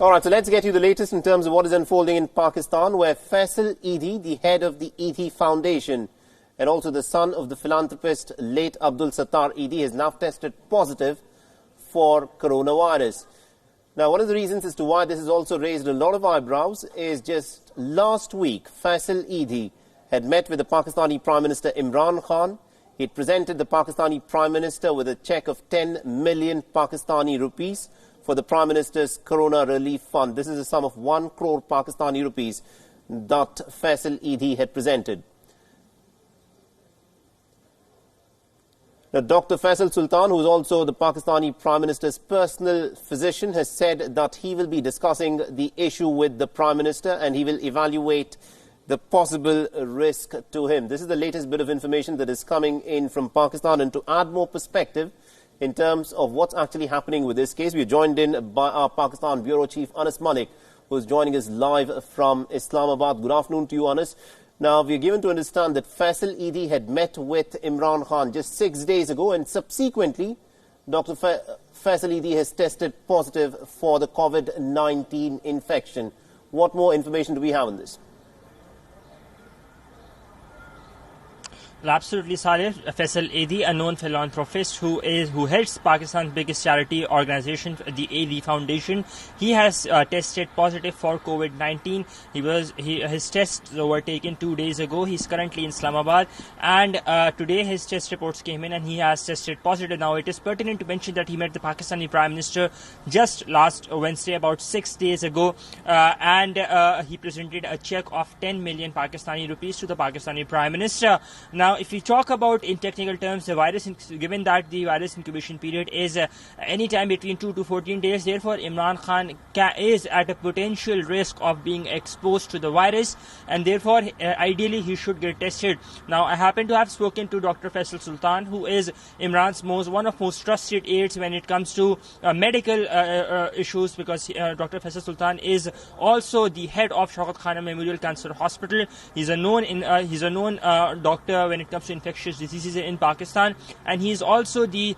All right, so let's get you the latest in terms of what is unfolding in Pakistan, where Faisal Edhi, the head of the Edhi Foundation, and also the son of the philanthropist late Abdul Sattar Edhi, has now tested positive for coronavirus. Now, one of the reasons as to why this has also raised a lot of eyebrows is just last week, Faisal Edhi had met with the Pakistani Prime Minister Imran Khan. He had presented the Pakistani Prime Minister with a cheque of 10 million Pakistani rupees for the Prime Minister's Corona Relief Fund. This is a sum of 1 crore Pakistani rupees that Faisal Edhi had presented. Now, Dr. Faisal Sultan, who is also the Pakistani Prime Minister's personal physician, has said that he will be discussing the issue with the Prime Minister and he will evaluate the possible risk to him. This is the latest bit of information that is coming in from Pakistan. And to add more perspective in terms of what's actually happening with this case, we are joined in by our Pakistan Bureau Chief, Anas Malik, who is joining us live from Islamabad. Good afternoon to you, Anas. Now, we are given to understand that Faisal Edhi had met with Imran Khan just 6 days ago, and subsequently, Dr. Faisal Edhi has tested positive for the COVID-19 infection. What more information do we have on this? Absolutely, Saleh. Faisal Edhi, a known philanthropist who heads Pakistan's biggest charity organization, the Edhi Foundation, he has tested positive for COVID-19. His tests were taken 2 days ago. He's currently in Islamabad, and today his test reports came in, and he has tested positive. Now, it is pertinent to mention that he met the Pakistani Prime Minister just last Wednesday, about 6 days ago, and he presented a cheque of 10 million Pakistani rupees to the Pakistani Prime Minister. Now, if we talk about in technical terms, the virus, given that the virus incubation period is any time between 2 to 14 days, therefore Imran Khan is at a potential risk of being exposed to the virus, and therefore ideally he should get tested. Now, I happen to have spoken to Dr. Faisal Sultan, who is Imran's one of most trusted aides when it comes to medical issues, because Dr. Faisal Sultan is also the head of Shaukat Khana Memorial Cancer Hospital. He's a known doctor when it comes to infectious diseases in Pakistan, and he is also the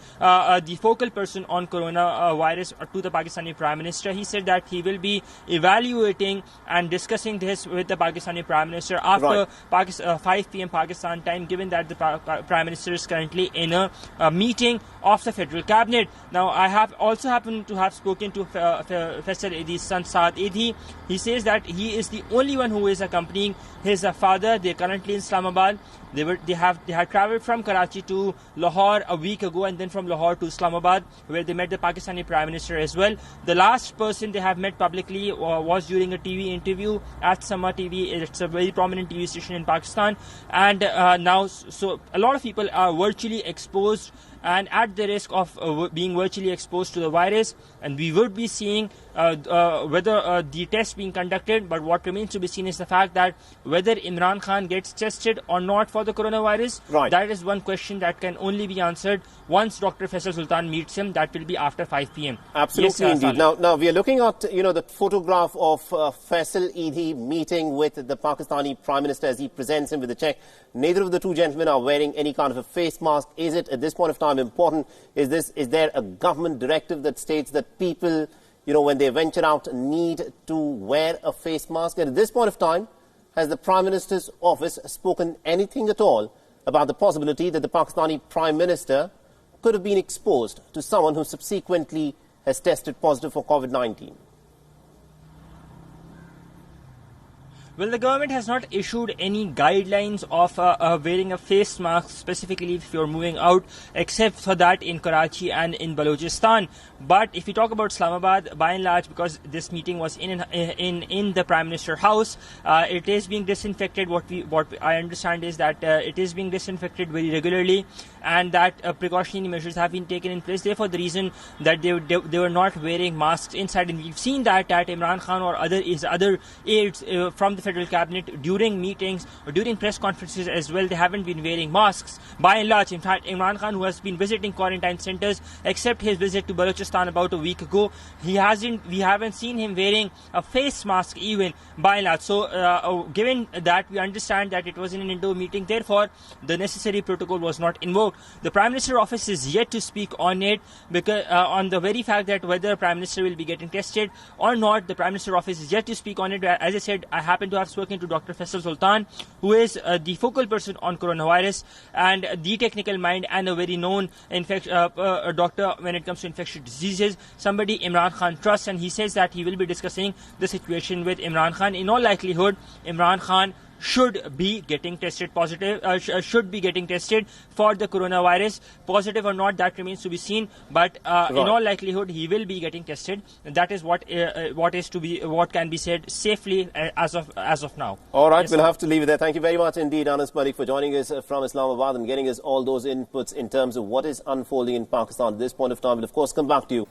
focal person on coronavirus to the Pakistani Prime Minister. He said that he will be evaluating and discussing this with the Pakistani Prime Minister after 5 p.m. Pakistan time, given that the Prime Minister is currently in a meeting of the Federal Cabinet. Now, I have also happened to have spoken to Faisal Edhi's son, Saad Edhi. He says that he is the only one who is accompanying his father. They are currently in Islamabad. They had travelled from Karachi to Lahore a week ago, and then from Lahore to Islamabad, where they met the Pakistani Prime Minister as well. The last person they have met publicly was during a TV interview at Sama TV. It's a very prominent TV station in Pakistan, and now so a lot of people are virtually exposed and at the risk of being virtually exposed to the virus, and we would be seeing whether the test being conducted, but what remains to be seen is the fact that whether Imran Khan gets tested or not for the coronavirus, that is one question that can only be answered once Dr. Faisal Sultan meets him. That will be after 5 p.m. Absolutely, yes, indeed. Now we are looking at the photograph of Faisal Edhi meeting with the Pakistani Prime Minister as he presents him with a cheque. Neither of the two gentlemen are wearing any kind of a face mask. Is it at this point of time important? Is there a government directive that states that people, when they venture out, need to wear a face mask? And at this point of time, has the Prime Minister's office spoken anything at all about the possibility that the Pakistani Prime Minister could have been exposed to someone who subsequently has tested positive for COVID-19? Well, the government has not issued any guidelines of wearing a face mask specifically if you're moving out, except for that in Karachi and in Balochistan. But if you talk about Islamabad, by and large, because this meeting was in the Prime Minister house, it is being disinfected. What I understand is that it is being disinfected very regularly, and that precautionary measures have been taken in place. Therefore, the reason that they were not wearing masks inside, and we've seen that Imran Khan or other aides from the Federal Cabinet during meetings or during press conferences as well, they haven't been wearing masks by and large. In fact, Imran Khan, who has been visiting quarantine centers, except his visit to Balochistan about a week ago, we haven't seen him wearing a face mask even by and large. So given that we understand that it was in an indoor meeting, therefore the necessary protocol was not invoked. Now, the Prime Minister office is yet to speak on it, because on the very fact that whether the Prime Minister will be getting tested or not, the Prime Minister office is yet to speak on it. As I said, I happen to have spoken to Dr. Faisal Sultan, who is the focal person on coronavirus and the technical mind and a very known doctor when it comes to infectious diseases, somebody Imran Khan trusts, and he says that he will be discussing the situation with Imran Khan. In all likelihood, Imran Khan should be getting tested positive, should be getting tested for the coronavirus. Positive or not, that remains to be seen. But in all likelihood, he will be getting tested. That is what can be said safely as of now. All right, we'll have to leave it there. Thank you very much indeed, Anas Malik, for joining us from Islamabad and getting us all those inputs in terms of what is unfolding in Pakistan at this point of time. We'll of course come back to you.